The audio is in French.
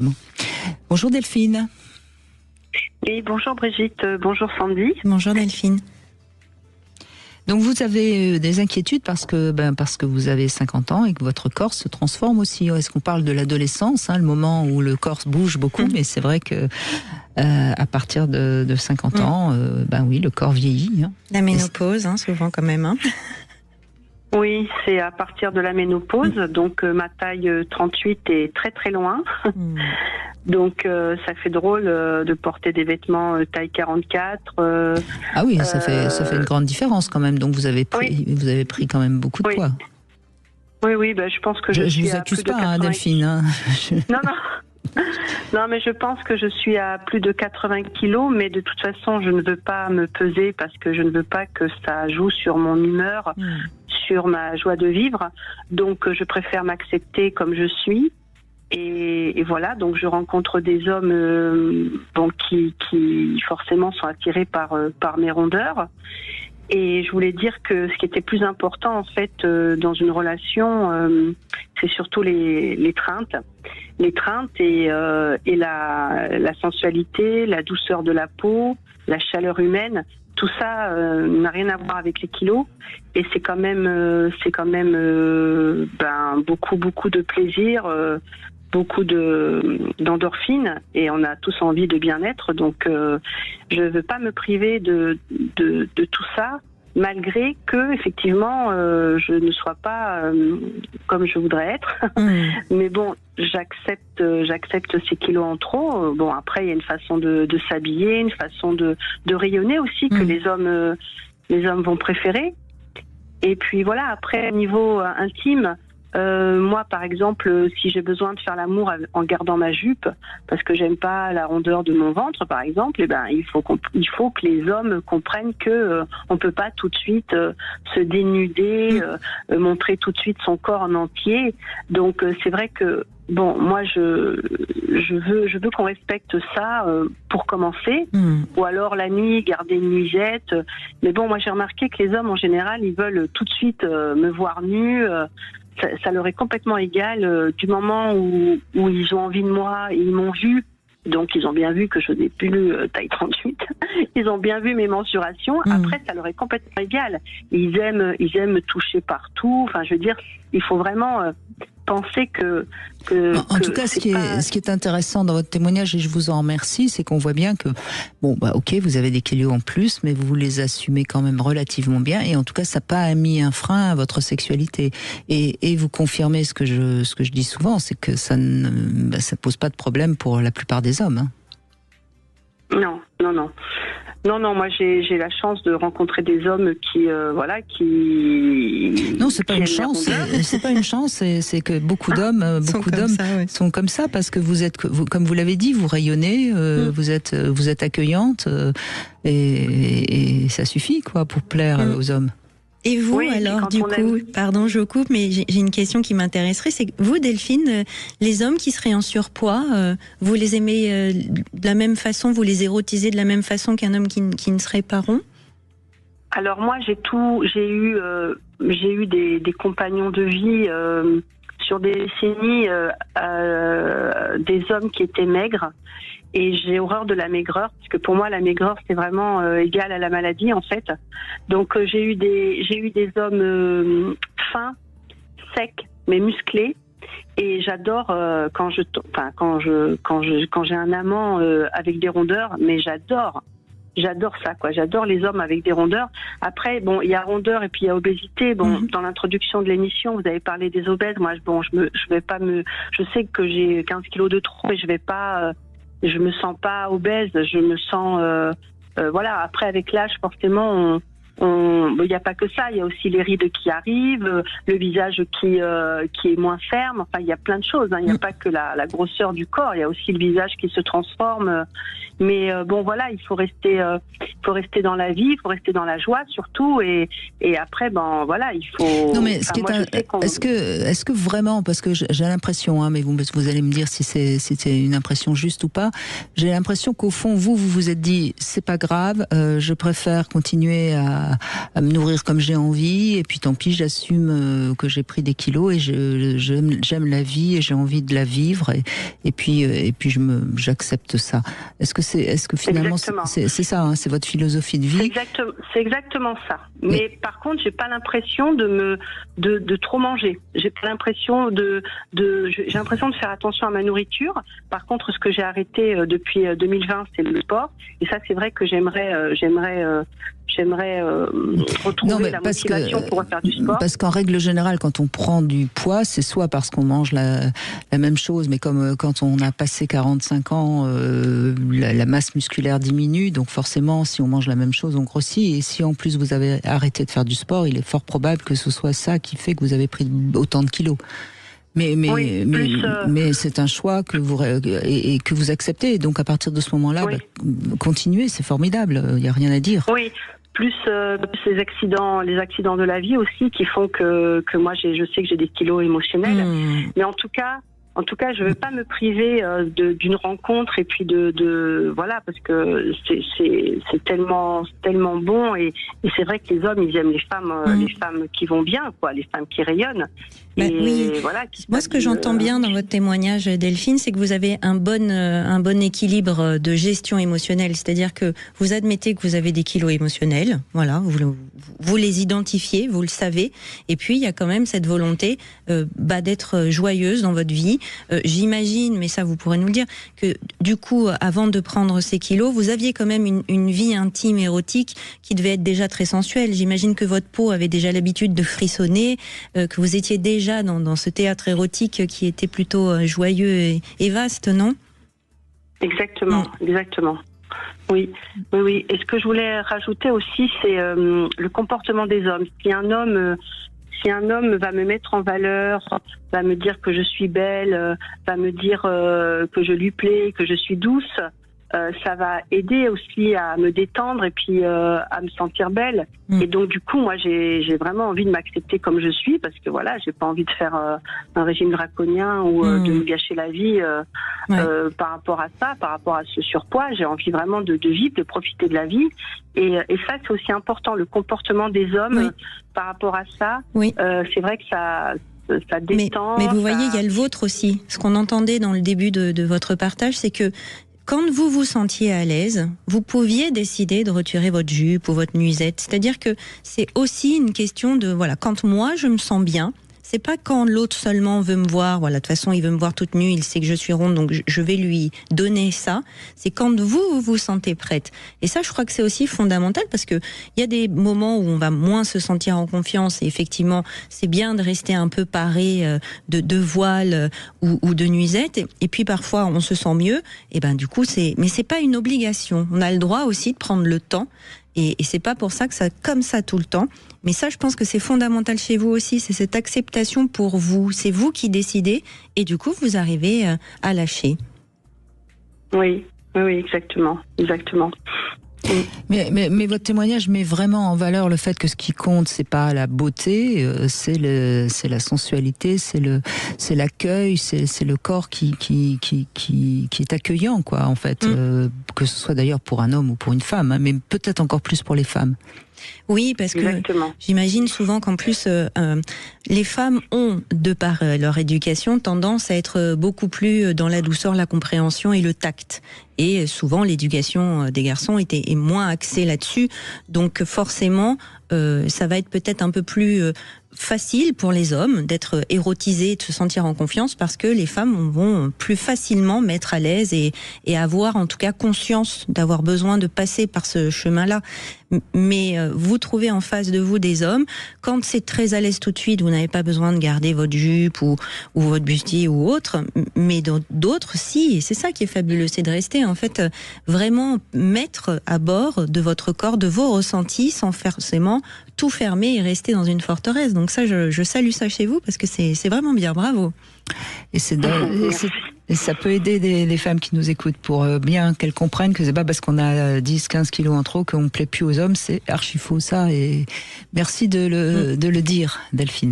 Bon. Bonjour Delphine. Oui, bonjour Brigitte, bonjour Sandy. Bonjour Delphine. Donc vous avez des inquiétudes parce que vous avez 50 ans et que votre corps se transforme aussi. Est-ce qu'on parle de l'adolescence, le moment où le corps bouge beaucoup, mais c'est vrai que à partir de 50 ans, oui, le corps vieillit. La ménopause, souvent quand même. Oui, c'est à partir de la ménopause, donc ma taille 38 est très très loin. Donc ça fait drôle de porter des vêtements taille 44. Ah oui, ça fait une grande différence quand même. Donc vous avez pris quand même beaucoup de poids. Oui, je pense que je suis vous à accuse plus de pas, 80... Delphine. Non, mais je pense que je suis à plus de 80 kilos, mais de toute façon, je ne veux pas me peser parce que je ne veux pas que ça joue sur mon humeur, sur ma joie de vivre. Donc, je préfère m'accepter comme je suis. Et voilà, donc je rencontre des hommes qui forcément sont attirés par mes rondeurs. Et je voulais dire que ce qui était plus important en fait dans une relation, c'est surtout les craintes. Les craintes et la sensualité, la douceur de la peau, la chaleur humaine, tout ça n'a rien à voir avec les kilos. Et c'est quand même beaucoup de plaisir, beaucoup d'endorphines, et on a tous envie de bien-être. Donc je veux pas me priver de tout ça, malgré que effectivement je ne sois pas comme je voudrais être. Mais bon, j'accepte ces kilos en trop. Bon, après il y a une façon de s'habiller, une façon de rayonner aussi que les hommes vont préférer. Et puis voilà, après niveau intime, moi par exemple, si j'ai besoin de faire l'amour en gardant ma jupe parce que j'aime pas la rondeur de mon ventre par exemple, il faut que les hommes comprennent que on peut pas tout de suite se dénuder, montrer tout de suite son corps en entier. Donc c'est vrai que bon, moi je veux qu'on respecte ça pour commencer, ou alors la nuit garder une nuisette. Mais bon, moi j'ai remarqué que les hommes en général ils veulent tout de suite me voir nue. Ça leur est complètement égal du moment où ils ont envie de moi, ils m'ont vu, donc ils ont bien vu que je n'ai plus taille 38, ils ont bien vu mes mensurations, après ça leur est complètement égal, ils aiment me toucher partout, enfin je veux dire, il faut vraiment penser que en tout cas, ce qui est intéressant dans votre témoignage, et je vous en remercie, c'est qu'on voit bien que, ok, vous avez des kilos en plus, mais vous les assumez quand même relativement bien, et en tout cas, ça n'a pas mis un frein à votre sexualité. Et vous confirmez ce que je dis souvent, c'est que ça pose pas de problème pour la plupart des hommes. Non, moi j'ai la chance de rencontrer des hommes qui Non, c'est pas une chance, c'est pas une chance, c'est que beaucoup d'hommes sont comme ça parce que vous comme vous l'avez dit, vous rayonnez, vous êtes accueillante et ça suffit quoi pour plaire aux hommes. Et vous, alors, du coup, pardon, je coupe, mais j'ai une question qui m'intéresserait, c'est que vous, Delphine, les hommes qui seraient en surpoids, vous les aimez de la même façon, vous les érotisez de la même façon qu'un homme qui ne serait pas rond ? Alors moi, j'ai eu des compagnons de vie sur des décennies, des hommes qui étaient maigres. Et j'ai horreur de la maigreur, parce que pour moi la maigreur c'est vraiment égal à la maladie en fait. Donc j'ai eu des hommes fins, secs mais musclés. Et j'adore quand j'ai un amant avec des rondeurs, mais j'adore ça quoi. J'adore les hommes avec des rondeurs. Après bon, il y a rondeur et puis il y a obésité. Bon, dans l'introduction de l'émission, vous avez parlé des obèses. Moi je sais que j'ai 15 kilos de trop et je me sens pas obèse, je me sens voilà. Après avec l'âge forcément il n'y a pas que ça, il y a aussi les rides qui arrivent, le visage qui est moins ferme, enfin il y a plein de choses, il n'y a pas que la grosseur du corps, il y a aussi le visage qui se transforme, mais bon voilà, il faut rester dans la vie, il faut rester dans la joie surtout, et après voilà, il faut... Non mais est-ce que vraiment, parce que j'ai l'impression, mais vous allez me dire si c'est une impression juste ou pas, j'ai l'impression qu'au fond vous vous êtes dit c'est pas grave, je préfère continuer à à me nourrir comme j'ai envie, et puis tant pis, j'assume que j'ai pris des kilos, et j'aime la vie, et j'ai envie de la vivre, et puis j'accepte ça. Est-ce que finalement c'est ça, hein, c'est votre philosophie de vie? C'est exactement ça. Mais par contre, j'ai pas l'impression de trop manger. J'ai pas l'impression j'ai l'impression de faire attention à ma nourriture. Par contre, ce que j'ai arrêté depuis 2020, c'est le sport. Et ça, c'est vrai que j'aimerais retrouver la motivation pour refaire du sport. Parce qu'en règle générale, quand on prend du poids, c'est soit parce qu'on mange la même chose, mais comme quand on a passé 45 ans, la masse musculaire diminue, donc forcément, si on mange la même chose, on grossit. Et si en plus vous avez arrêté de faire du sport, il est fort probable que ce soit ça qui fait que vous avez pris autant de kilos. Mais c'est un choix que vous acceptez. Donc à partir de ce moment-là, continuez, c'est formidable. Il n'y a rien à dire. Oui. Plus les accidents de la vie aussi qui font que moi je sais que j'ai des kilos émotionnels. Mais en tout cas, je ne veux pas me priver d'une rencontre et puis voilà, parce que c'est tellement bon, et c'est vrai que les hommes, ils aiment les femmes qui vont bien, quoi, les femmes qui rayonnent. Voilà, moi, ce que j'entends bien dans votre témoignage, Delphine, c'est que vous avez un bon équilibre de gestion émotionnelle. C'est-à-dire que vous admettez que vous avez des kilos émotionnels. Voilà, vous les identifiez, vous le savez. Et puis, il y a quand même cette volonté d'être joyeuse dans votre vie. J'imagine, mais ça, vous pourrez nous le dire, que du coup, avant de prendre ces kilos, vous aviez quand même une vie intime, érotique, qui devait être déjà très sensuelle. J'imagine que votre peau avait déjà l'habitude de frissonner, que vous étiez déjà dans ce théâtre érotique qui était plutôt joyeux et vaste, non? Exactement. Oui. Et ce que je voulais rajouter aussi, c'est le comportement des hommes. Si un homme va me mettre en valeur, va me dire que je suis belle, va me dire que je lui plais, que je suis douce, ça va aider aussi à me détendre et puis à me sentir belle. Et donc du coup, moi j'ai vraiment envie de m'accepter comme je suis, parce que voilà, j'ai pas envie de faire un régime draconien ou de me gâcher la vie par rapport à ça, par rapport à ce surpoids. J'ai envie vraiment de vivre, de profiter de la vie. Et ça, c'est aussi important, le comportement des hommes par rapport à ça. C'est vrai que ça détend. Mais vous voyez, il y a le vôtre aussi. Ce qu'on entendait dans le début de votre partage, c'est que quand vous vous sentiez à l'aise, vous pouviez décider de retirer votre jupe ou votre nuisette. C'est-à-dire que c'est aussi une question de, voilà, quand moi je me sens bien, c'est pas quand l'autre seulement veut me voir, voilà, de toute façon il veut me voir toute nue, il sait que je suis ronde, donc je vais lui donner ça. C'est quand vous vous sentez prête. Et ça, je crois que c'est aussi fondamental, parce que il y a des moments où on va moins se sentir en confiance, et effectivement, c'est bien de rester un peu paré de voile ou de nuisette, et puis parfois on se sent mieux, et ben du coup mais c'est pas une obligation. On a le droit aussi de prendre le temps. Et c'est pas pour ça que ça comme ça tout le temps. Mais ça, je pense que c'est fondamental chez vous aussi. C'est cette acceptation pour vous. C'est vous qui décidez. Et du coup, vous arrivez à lâcher. Oui, exactement. Mais votre témoignage met vraiment en valeur le fait que ce qui compte, c'est pas la beauté, c'est la sensualité, c'est l'accueil, c'est le corps qui est accueillant, quoi, en fait, que ce soit d'ailleurs pour un homme ou pour une femme, hein, mais peut-être encore plus pour les femmes. Oui, parce que j'imagine souvent qu'en plus, les femmes ont, de par leur éducation, tendance à être beaucoup plus dans la douceur, la compréhension et le tact. Et souvent, l'éducation des garçons est moins axée là-dessus. Donc forcément, ça va être peut-être un peu plus facile pour les hommes d'être érotisés, de se sentir en confiance, parce que les femmes vont plus facilement mettre à l'aise et avoir en tout cas conscience d'avoir besoin de passer par ce chemin-là. Mais vous trouvez en face de vous des hommes, quand c'est très à l'aise tout de suite, vous n'avez pas besoin de garder votre jupe ou votre bustier ou autre, mais d'autres si, et c'est ça qui est fabuleux, c'est de rester en fait vraiment mettre à bord de votre corps, de vos ressentis, sans forcément tout fermer et rester dans une forteresse. Donc ça, je salue ça chez vous, parce que c'est vraiment bien, bravo. Et ça peut aider les femmes qui nous écoutent pour bien qu'elles comprennent que c'est pas parce qu'on a 10-15 kilos en trop qu'on ne plaît plus aux hommes, c'est archi faux ça. Et merci de le dire, Delphine.